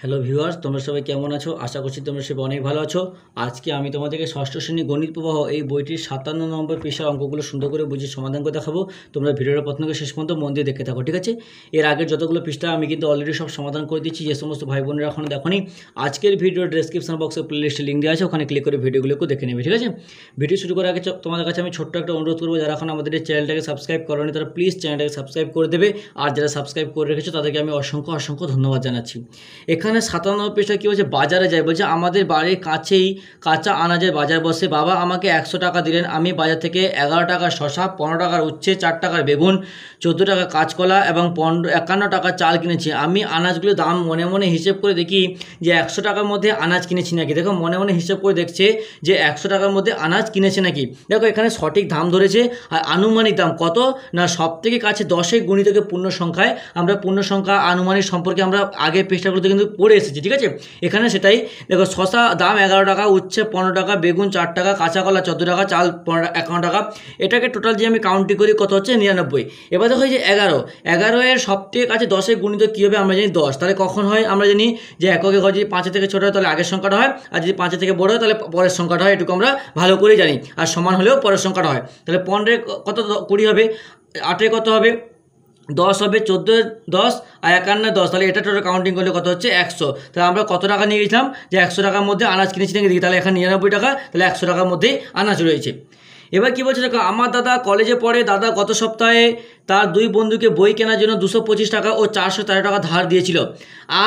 Hello viewers, তোমরা সবাই কেমন আছো? আশা করছি তোমরা সবাই অনেক ভালো আছো। আজকে আমি তোমাদেরকে ষষ্ঠ শ্রেণী গণিত প্রবাহ এই বইটির 57 নম্বর পৃষ্ঠার অঙ্কগুলো সুন্দর করে বুঝিয়ে সমাধান করে দেখাবো। তোমরা ভিডিওটা প্রথম থেকে শেষ পর্যন্ত মন দিয়ে দেখতে থাকো, ঠিক আছে? এর আগের যতগুলো পৃষ্ঠা আমি কিন্তু অলরেডি সব সমাধান করে দিচ্ছি। যে সমস্ত ভাই বোনেরা এখনও দেখোনি, আজকের ভিডিওর ডেসক্রিপশন বক্সে প্লেলিস্টে লিঙ্ক দেওয়া আছে, ওখানে ক্লিক করে ভিডিওগুলোকে দেখে নেবে, ঠিক আছে? ভিডিও শুরু করার আগে তোমাদের কাছে আমি ছোট্ট একটা অনুরোধ করবো, যারা এখন আমাদের এই চ্যানেলটাকে সাবস্ক্রাইব করোনি তারা প্লিজ চ্যানেলটাকে সাবস্ক্রাইব করে দেবে। আর যারা সাবস্ক্রাইব করে রেখেছো তাদেরকে আমি অসংখ্য ধন্যবাদ জানাচ্ছি। এখানে 57 পৃষ্ঠা কী বলছে, বাজারে যায়। বলছে আমাদের বাড়ির কাছেই কাঁচা আনাজের বাজার বসে। বাবা আমাকে 100 টাকা দিলেন। আমি বাজার থেকে 11 টাকার শসা, 15 টাকার উচ্ছে, 4 টাকার বেগুন, 14 টাকা কাঁচকলা এবং 51 টাকার চাল কিনেছি। আমি আনাজগুলোর দাম মনে মনে হিসেব করে দেখি যে 100 টাকার মধ্যে আনাজ কিনেছি নাকি। দেখো মনে মনে হিসেব করে দেখছে যে 100 টাকার মধ্যে আনাজ কিনেছে নাকি। দেখো এখানে সঠিক দাম ধরেছে। আর আনুমানিক দাম কত না, সব থেকে কাছে 10 গুণিতকে পূর্ণ সংখ্যায়। আমরা পূর্ণ সংখ্যা আনুমানিক সম্পর্কে আমরা আগের পৃষ্ঠাগুলোতে কিন্তু পড়ে এসেছি, ঠিক আছে? এখানে সেটাই দেখো, শসা দাম 11 টাকা, উচ্ছে 15 টাকা, বেগুন 4 টাকা, কাঁচা কলা 14 টাকা, চাল 51 টাকা। এটাকে টোটাল যে আমি কাউন্টিং করি কত হচ্ছে 99। এবার দেখো যে 11 এর সব থেকে কাছে 10 গুণিত কী হবে আমরা জানি 10। তাহলে কখন হয় আমরা জানি যে এককে ঘর যদি 5 থেকে ছোটো হয় তাহলে আগের সংখ্যাটা হয়, আর যদি 5 থেকে বড় হয় তাহলে পরের সংখ্যাটা হয়। এটুকু আমরা ভালো করেই জানি। আর সমান হলেও পরের সংখ্যাটা হয়। তাহলে 15 কত 20 হবে, 8 কত হবে 10 হবে, 14 10 আর 51 10। তাহলে এটা টোটাল কাউন্টিং করলে কত হচ্ছে 100। তাহলে আমরা কত টাকা নিয়ে গেছিলাম যে 100 টাকার মধ্যে আনাজ কিনেছি নাকি দেখি। তাহলে এখানে 99 টাকা, তাহলে 100 টাকার মধ্যেই আনাজ রয়েছে। এবার কী বলছে দেখো, আমার দাদা কলেজে পড়ে। দাদা গত সপ্তাহে তার 2 বন্ধুকে বই কেনার জন্য 225 টাকা ও 413 টাকা ধার দিয়েছিল।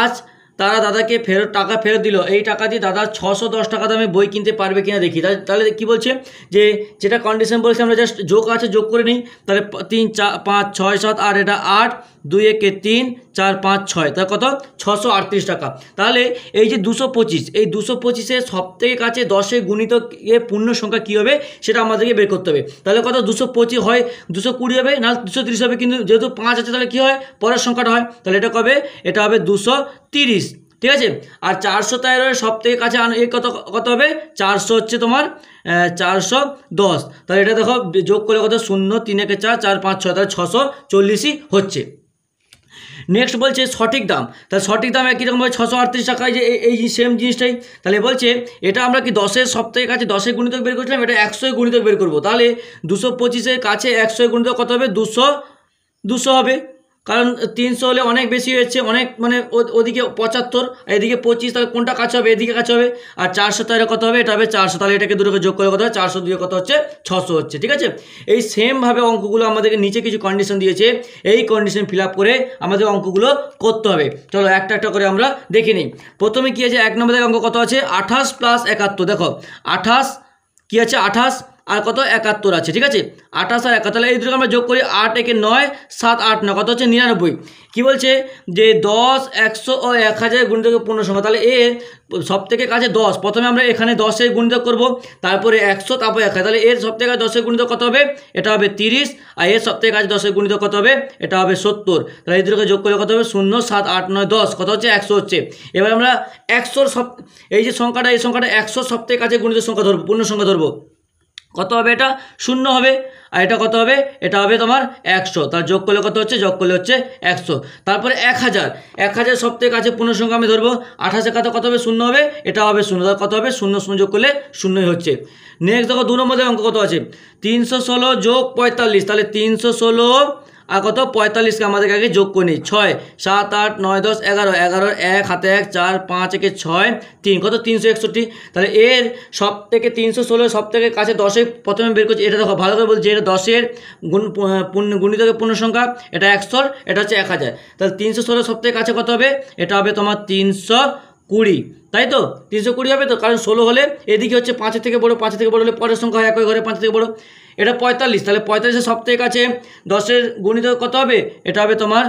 আজ তারা দাদাকে টাকা ফেরত দিল। এই টাকা দিয়ে দাদা 610 টাকা দামে বই কিনতে পারবে কিনা দেখি। তাহলে কী বলছে যে যেটা কন্ডিশন বলছে আমরা জাস্ট যোগ আছে যোগ করে নিই। তাহলে 3 4 5 6 7 8, এটা 8 2 একে 3 4 5 6, তাহলে কত 638 টাকা। তাহলে এই যে 225, এই 225-এর সব থেকে কাছে 10 গুণিত পূর্ণ সংখ্যা কী হবে সেটা আমাদেরকে বের করতে হবে। তাহলে কত 225 হয় 220 হবে না 230 হবে, কিন্তু যেহেতু 5 আছে তাহলে কী হয় পরের সংখ্যাটা হয়। তাহলে এটা কবে, এটা হবে 230, ঠিক আছে? আর 413 সব থেকে কাছে এই কত হবে 400 হচ্ছে তোমার 410। তাহলে এটা দেখো যোগ করলে কত 0 3 একে 4 4 5 6, তাহলে 640ই হচ্ছে। নেক্সট বলছে সঠিক দাম। তাহলে সঠিক দাম একই রকম 638 টাকায়, যে এই সেম জিনিসটাই। তাহলে বলছে এটা আমরা কি 10-এর সব থেকে কাছে 10 গুণিতক বের করছিলাম, এটা 100 গুণিতক বের করবো। তাহলে 225-এর কাছে 100 গুণিতক কত হবে 200 হবে, কারণ 300 হলে অনেক বেশি হচ্ছে, অনেক মানে ওদিকে 75 এদিকে 25, তাহলে কোনটা কাছে হবে, এদিকে কাছে হবে। আর 413 কত হবে, এটা হবে 400। তাহলে এটাকে দুটোকে যোগ করে কত হবে 402 কত হচ্ছে 600 হচ্ছে, ঠিক আছে? এই সেমভাবে অঙ্কগুলো আমাদেরকে নিচে কিছু কন্ডিশন দিয়েছে, এই কন্ডিশন ফিল আপ করে আমাদের অঙ্কগুলো করতে হবে। চলো একটা একটা করে আমরা দেখে নিই। প্রথমে কী আছে, 1 নম্বরের অঙ্ক কত আছে 28 + 71। দেখো 28 কী আছে 28 আর কত 71 আছে, ঠিক আছে? 28 আর 71, তাহলে এই দুটো আমরা যোগ করি। 8 একে 9 7 8 9, কত হচ্ছে 99। কী বলছে যে 10 100 ও 1000 গুণিতক পূর্ণ সংখ্যা। তাহলে এর সব থেকে কাছে 10, প্রথমে আমরা এখানে 10-এর গুণিতক করব, তারপরে 100, তারপরে 1000। তাহলে এর সব থেকে কাছে 10-এর গুণিতক কত হবে, এটা হবে 30। আর এর সব থেকে কাছে 10-এর গুণিতক কত হবে, এটা হবে 70। তাহলে এই দুটোকে যোগ করলে কত হবে 0 7 8 9 10, কত হচ্ছে 100 হচ্ছে। এবার আমরা 100-র এই যে সংখ্যাটা, এই সংখ্যাটা 100-র সব থেকে কাছে গুণিত সংখ্যা ধরবো, পূর্ণ সংখ্যা ধরবো। কত হবে, এটা 0 হবে। আর এটা কত হবে, এটা হবে তোমার 100। তার যোগ করলে কত হচ্ছে, যোগ করলে হচ্ছে 100। তারপরে 1000 সব থেকে কাছে পূর্ণ সংখ্যা আমি ধরবো। 28 কত হবে 0 হবে, এটা হবে 0। তার কত হবে 0 0 যোগ করলে 0ই হচ্ছে। নেক্সট দেখো 2 নম্বরের অঙ্ক কত আছে 316 যোগ 45। তাহলে 316 আর কত 45কে আমাদেরকে আগে যোগ করে নিই। 6 7 8 9 10 11, 11 1 হাতে 1 4 5 একে 6 3, কত 361। তাহলে এর সব থেকে 316 সব থেকে কাছে 10-এ প্রথমে বের করছি। এটা দেখো ভালো করে বলছি, এটা 10-এর গুণিতকের পূর্ণ সংখ্যা, এটা 100, এটা হচ্ছে 1000। তাহলে 316 সব থেকে কাছে কত হবে, এটা হবে তোমার 320, তাই তো 320 হবে তো, কারণ 16 হলে এদিকে হচ্ছে 5 থেকে বড়, 5 থেকে বড় হলে পরের সংখ্যা হয় একই ঘরে 5 থেকে বড়। এটা 45, তাহলে 45-এর সব থেকে কাছে 10-এর গুণিতক কত হবে, এটা হবে তোমার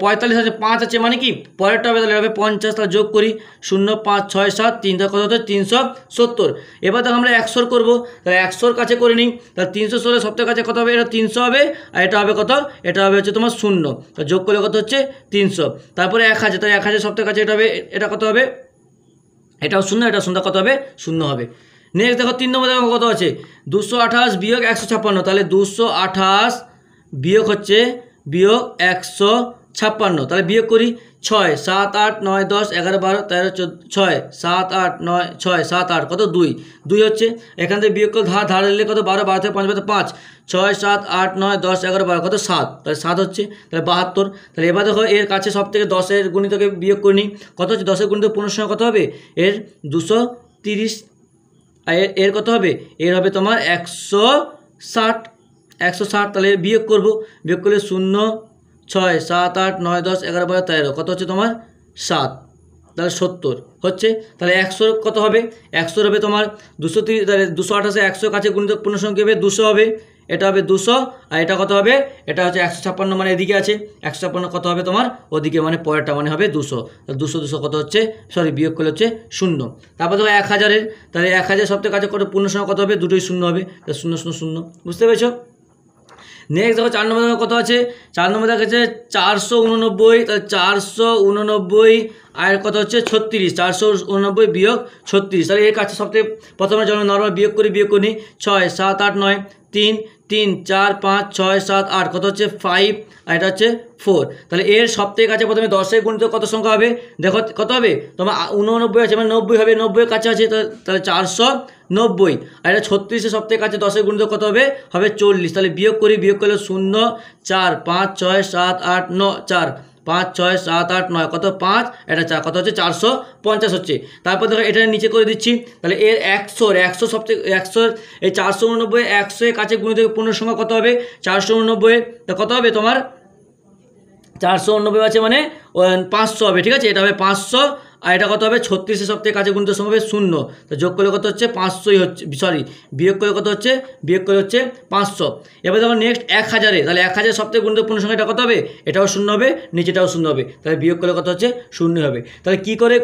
45 আছে 5 আছে মানে কি পরেরটা হবে, তাহলে হবে 50। তাহলে যোগ করি 0 5 6 7 3, কত হচ্ছে 370। এবার দেখো আমরা 100 করবো, তাহলে 100-র কাছে করে নিই। তাহলে 316 সব থেকে কাছে কত হবে, এটা 300 হবে। আর এটা হবে কত, এটা হবে হচ্ছে তোমার 0। তাহলে যোগ করলে কত হচ্ছে 300। তারপরে 1000, তাহলে 1000 সব থেকে কাছে এটা হবে, এটা কত হবে, এটাও 0, এটা 0 কত হবে 0 হবে। নেক্সট দেখো 3 নম্বর দেখো কত আছে 228 বিয়োগ 156। তাহলে 228 বিয়োগ হচ্ছে বিয়োগ 156, তাহলে বিয়োগ করি ছয়, 7, 8, 9, 10, 11, 12, 13, 14, 6, 7, 8, 9, 6, 7, 8 কত 2, 2 হচ্ছে। এখান থেকে বিয়োগ করে ধার এলে কত 12, 12 থেকে 5 বাদে 5, 6, 7, 8, 9, 10, 11, 12 কত 7, তাহলে 7 হচ্ছে, তাহলে 72। তাহলে এবার দেখো এর কাছে সব থেকে 10-এর গুণিতকে বিয়োগ করে নিই, কত হচ্ছে 10-এর গুণিত 15 সঙ্গে কত হবে এর 230, আর এর কত হবে এর হবে তোমার 160, 160। তাহলে বিয়োগ করব, বিয়োগ করলে 0, 6, 7, 8, 9, 10, 11, 12, 13 কত হচ্ছে তোমার 7, তাহলে 70 হচ্ছে। তাহলে 100 কত হবে, 100 হবে তোমার 230, তাহলে 228 100 কাছে গুণিত পূর্ণ সংখ্যা হবে 200 হবে, এটা হবে 200, আর এটা কত হবে এটা হচ্ছে 156, মানে এদিকে আছে 156 কত হবে তোমার ওদিকে, মানে পরেরটা মানে হবে 200। তাহলে 200 200 কত হচ্ছে, সরি বিয়োগ করলে হচ্ছে 0। তারপর দেখো 1000-এর, তাহলে 1000 সবথেকে কাছে কত পূর্ণ সংখ্যা কত হবে, দুটোই 0 হবে, তাহলে 0 0 0, বুঝতে পেরেছো। নেক্সট দেখো 4 নম্বর কত আছে, 4 নম্বর আছে 489, তাহলে 489 আর কত হচ্ছে 36, 489 বিয়োগ 36, তাহলে এর কাছে সবথেকে প্রথমে যখন নর্মাল বিয়োগ করি 6, 7, 8, 9, 3, 3, 4, 5, 6, 7, 8 কত হচ্ছে 5, আর এটা হচ্ছে 4। তাহলে এর সবথেকে কাছে প্রথমে 10-এর গুণিত কত সংখ্যা হবে, দেখো কত হবে তোমার 89 আছে, মানে 90 হবে, 90-এর কাছে আছে, তাহলে 490, আর এটা 36-এর সবথেকে কাছে 10-এর গুণিত কত হবে 40। তাহলে বিয়োগ করি, বিয়োগ করলে 0, 4, 5, 6, 7, 8, 9, 4, 5, 6, 7, 8, 9 কত 5, এটা 4 কত হচ্ছে 450 হচ্ছে। তারপর দেখো এটা নিচে করে দিচ্ছি, তাহলে এর 100 সবথেকে 100 এই 489 100-এর কাছে গুণিত পূর্ণ সংখ্যা কত হবে 489, তা কত হবে তোমার 489 আছে মানে 500 হবে, ঠিক আছে, এটা হবে 500, আর এটা কত হবে 36-এর সবথেকে কাছে গুণিত সংখ্যা হবে 0, তো যোগ করলে কত হচ্ছে 500ই হচ্ছে, সরি বিয়োগ করলে কত হচ্ছে, বিয়োগ করলে হচ্ছে 500। এবার দেখো নেক্সট 1000-এ, তাহলে 1000 সবথেকে গুণিত পূর্ণ সংখ্যা এটা কত হবে, এটাও 0 হবে, নিচেটাও 0 হবে, তাহলে বিয়োগ করলে কত হচ্ছে 0 হবে। তাহলে কী করে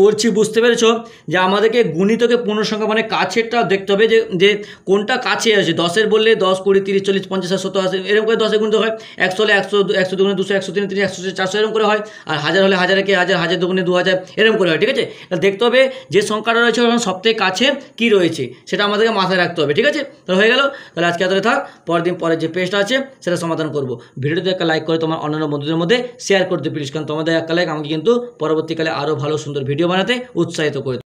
করছি বুঝতে পেরেছো, যে আমাদেরকে গুণিতকে পূর্ণ সংখ্যা মানে কাছেরটা দেখতে হবে, যে কোনটা কাছে আছে। 10-এর বললে 10, 20, 30, 40, 50, 60, 70, 80 এরকম করে 10-এর গুণিত হয়, 100 হলে 100, 100 দুগুণে 200, 100 3, 3, 100, 400 এরকম করে হয়, আর 1000 হলে 1000 কে 1000, 1000 দুগুণে 2000 এরকম করে হয়, ঠিক আছে। তাহলে দেখতে হবে যে সংখ্যাটা রয়েছে ওখানে সবথেকে কাছে কী রয়েছে সেটা আমাদেরকে মাথায় রাখতে হবে, ঠিক আছে। তাহলে হয়ে গেল, তাহলে আজকে এতটা থাক, পরের দিন পরের যে পেজটা আছে সেটা সমাধান করবো। ভিডিওতে একটা লাইক করে তোমার অন্যান্য বন্ধুদের মধ্যে শেয়ার করতে প্লিজ, কারণ তোমাদের একটা লাইক আমাকে কিন্তু পরবর্তীকালে আরও ভালো সুন্দর ভিডিও বানাতে উৎসাহিত করে।